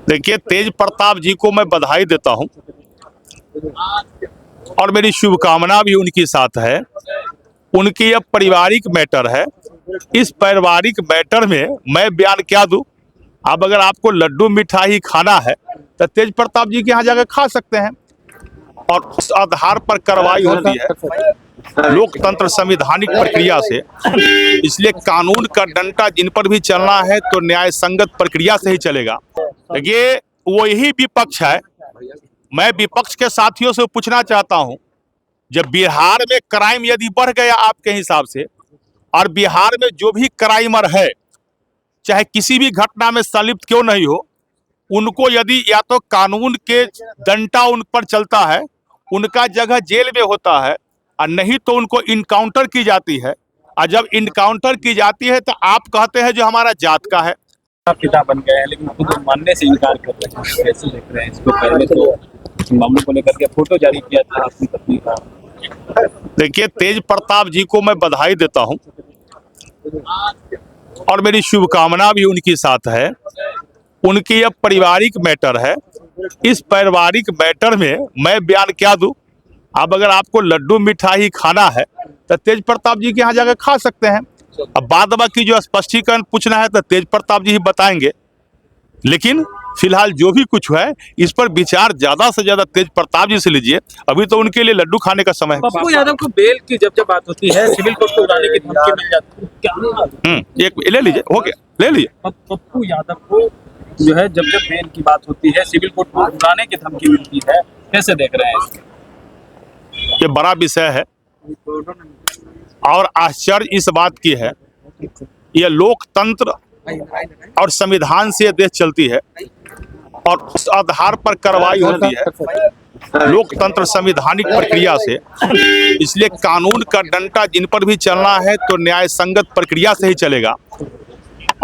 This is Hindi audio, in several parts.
देखिए, तेज प्रताप जी को मैं बधाई देता हूं और मेरी शुभकामना भी उनके साथ है। उनकी यह पारिवारिक मैटर है। इस पारिवारिक मैटर में मैं बयान क्या दूं। अब अगर आपको लड्डू मिठाई खाना है तो तेज प्रताप जी के यहाँ जाकर खा सकते हैं और उस आधार पर कार्रवाई होती है लोकतंत्र संवैधानिक प्रक्रिया से। इसलिए कानून का डंडा जिन पर भी चलना है तो न्याय संगत प्रक्रिया से ही चलेगा। देखिए, वो यही विपक्ष है। मैं विपक्ष के साथियों से पूछना चाहता हूं, जब बिहार में क्राइम यदि बढ़ गया आपके हिसाब से, और बिहार में जो भी क्राइमर है चाहे किसी भी घटना में संलिप्त क्यों नहीं हो, उनको यदि या तो कानून के डंडा उन पर चलता है, उनका जगह जेल में होता है, और नहीं तो उनको इनकाउंटर की जाती है। और जब इनकाउंटर की जाती है तो आप कहते हैं जो हमारा जात का है। पिता बन गए हैं लेकिन खुद मानने से इनकार कर रहे हैं। कैसे देख रहे हैं इसको? पहले तो मामले को लेकर के फोटो जारी किया था अपनी पत्नी का। देखिए, तेज प्रताप जी को मैं बधाई देता हूं और मेरी शुभकामना भी उनके साथ है। उनकी यह पारिवारिक मैटर है। इस पारिवारिक मैटर में मैं बयान क्या दूं। अब अगर आपको लड्डू मिठाई खाना है तो तेज प्रताप जी के यहाँ जाकर खा सकते हैं। अब बाद बाकी जो स्पष्टीकरण पूछना है तो तेज प्रताप जी ही बताएंगे। लेकिन फिलहाल जो भी कुछ है इस पर विचार ज्यादा से ज्यादा तेज प्रताप जी से लीजिए। अभी तो उनके लिए लड्डू खाने का समय है। पप्पू यादव को बेल की जब बात होती है, सिविल कोर्ट को उड़ाने की धमकी मिल जाती है, क्या एक ले लीजिए, हो गया, ले लीजिए। पप्पू यादव को जो है जब बेल की बात होती है, सिविल कोर्ट को उड़ाने की धमकी मिलती है, कैसे देख रहे हैं? ये बड़ा विषय है और आश्चर्य इस बात की है, यह लोकतंत्र और संविधान से देश चलती है और उस आधार पर कार्रवाई होती है लोकतंत्र संवैधानिक प्रक्रिया से। इसलिए कानून का डंडा जिन पर भी चलना है तो न्याय संगत प्रक्रिया से ही चलेगा।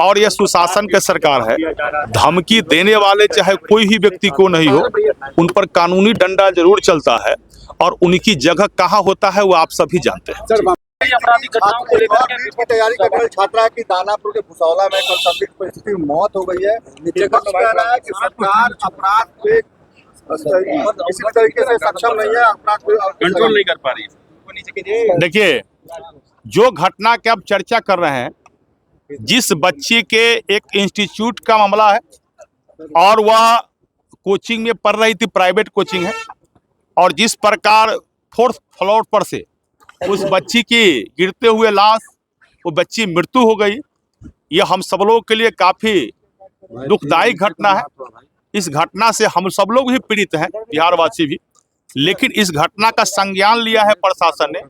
और यह सुशासन की सरकार है। धमकी देने वाले चाहे कोई भी व्यक्ति को नहीं हो, उन पर कानूनी डंडा जरूर चलता है और उनकी जगह कहाँ होता है वो आप सभी जानते हैं। आपराधिक घटनाओं को लेकर के की तैयारी कर रहे छात्रा की दानापुर के भुसौला में कल संदिग्ध परिस्थिति में मौत हो गई है। विपक्ष कह रहा है कि सरकार अपराध पे किसी तरीके से सक्षम नहीं है, अपराध पे कंट्रोल नहीं कर पा रही है। देखिए, जो घटना की आप चर्चा कर रहे हैं, जिस बच्ची के एक इंस्टीट्यूट का मामला है और वह कोचिंग में पढ़ रही थी, प्राइवेट कोचिंग है, और जिस प्रकार 4th फ्लोर पर से उस बच्ची की गिरते हुए लाश, वो बच्ची मृत्यु हो गई। यह हम सब लोगों के लिए काफी दुखदायी घटना है। इस घटना से हम सब लोग भी पीड़ित हैं, बिहारवासी भी। लेकिन इस घटना का संज्ञान लिया है प्रशासन ने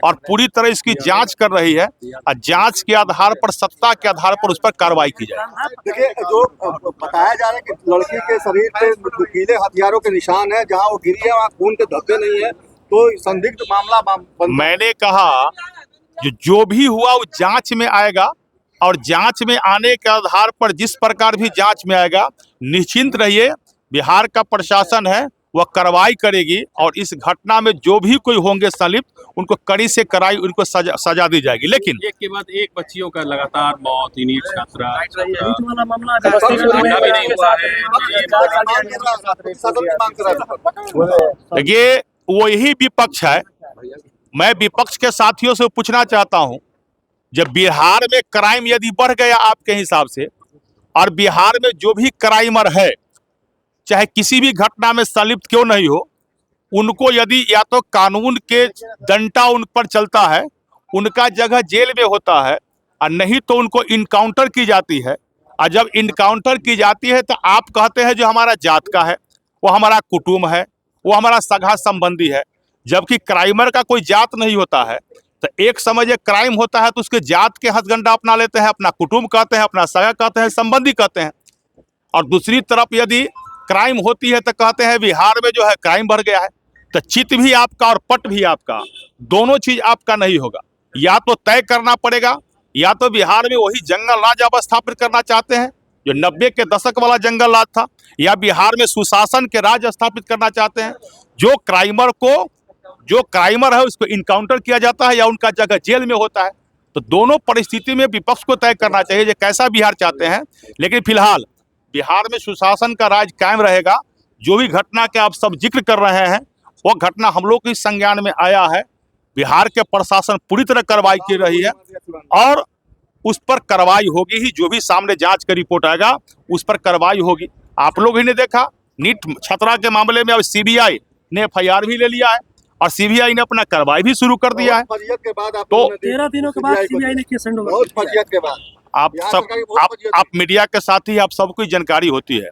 और पूरी तरह इसकी जांच कर रही है और जांच के आधार पर, सत्ता के आधार पर उस पर कार्रवाई की जाए। देखिए, जो बताया जा रहा है कि लड़की के शरीर पे नुकीले हथियारों के निशान है, जहां वो गिरी है वहां खून के धब्बे नहीं है, तो संदिग्ध मामला मैंने कहा जो भी हुआ वो जांच में आएगा और जांच में आने के आधार पर जिस प्रकार भी जांच में आएगा, निश्चिंत रहिए, बिहार का प्रशासन है वह कार्रवाई करेगी और इस घटना में जो भी कोई होंगे संलिप्त, उनको कड़ी से कड़ाई उनको सजा दी जाएगी। लेकिन एक के बाद एक बच्चियों का लगातार मौत, नीट छात्रा मामला देखिए, वो यही विपक्ष है। मैं विपक्ष के साथियों से पूछना चाहता हूं, जब बिहार में क्राइम यदि बढ़ गया आपके हिसाब से, और बिहार में जो भी क्राइमर है चाहे किसी भी घटना में संलिप्त क्यों नहीं हो, उनको यदि या तो कानून के डंडा उन पर चलता है, उनका जगह जेल में होता है, और नहीं तो उनको इनकाउंटर की जाती है। और जब इनकाउंटर की जाती है तो आप कहते हैं जो हमारा जात का है, वो हमारा कुटुंब है, वो हमारा सगा संबंधी है। जबकि क्राइमर का कोई जात नहीं होता है। तो एक समय जब क्राइम होता है तो उसके जात के हथगंडा अपना लेते हैं, अपना कुटुंब कहते हैं, अपना सगा कहते हैं, संबंधी कहते हैं। और दूसरी तरफ यदि क्राइम होती है तो कहते हैं बिहार में जो है क्राइम बढ़ गया है। तो चित भी आपका और पट भी आपका, दोनों चीज आपका नहीं होगा। या तो तय करना पड़ेगा, या तो बिहार में वही जंगल राज आप स्थापित करना चाहते हैं जो 90 के दशक वाला जंगल राज था, या बिहार में सुशासन के राज स्थापित करना चाहते हैं जो क्राइमर है उसको इनकाउंटर किया जाता है या उनका जगह जेल में होता है। तो दोनों परिस्थिति में विपक्ष को तय करना चाहिए जो कैसा बिहार चाहते हैं। लेकिन फिलहाल बिहार में सुशासन का राज कायम रहेगा। जो भी घटना के आप सब जिक्र कर रहे हैं वो घटना हम लोग के संज्ञान में आया है। बिहार के प्रशासन पूरी तरह कार्रवाई की रही है और उस पर कार्रवाई होगी ही। जो भी सामने जांच का रिपोर्ट आएगा उस पर कार्रवाई होगी। आप लोग ही ने देखा नीट छात्रा के मामले में अब सीबीआई ने FIR भी ले लिया है और सीबीआई ने अपना कार्रवाई भी शुरू कर दिया है। फजीयत के बाद आप तो लोगों ने 13 दिनों के बाद सीबीआई ने केस हैंड ओवर बहुत कर दिया। फजीयत के बाद आप बिहार सब सरकार की बहुत फजीयत आप मीडिया के साथ ही आप सबको ही जानकारी होती है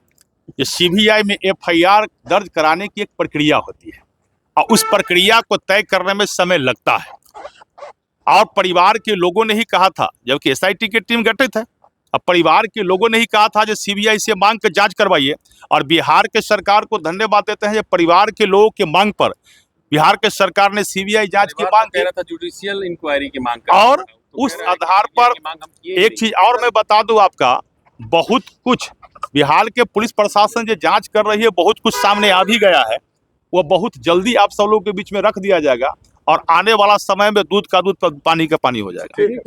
कि सीबीआई में FIR दर्ज कराने की एक प्रक्रिया होती है और उस प्रक्रिया को तय करने में समय लगता है। और परिवार के लोगों ने ही कहा था, जबकि SIT की टीम गठित है, अब परिवार के लोगों ने ही कहा था जो सीबीआई से मांग कर जांच करवाइए। और बिहार के सरकार को धन्यवाद देते हैं, परिवार के लोगों की मांग पर बिहार के सरकार ने सीबीआई जांच की मांग कह की। रहा था जुडिशियल इंक्वायरी की मांग कर रहा और था। तो उस कह रहा है कि आधार पर की मांग हम किए एक चीज और मैं बता दूं आपका, बहुत कुछ बिहार के पुलिस प्रशासन जो जांच कर रही है बहुत कुछ सामने आ भी गया है। वो बहुत जल्दी आप सब लोगों के बीच में रख दिया जाएगा और आने वाला समय में दूध का दूध पानी का पानी हो जाएगा।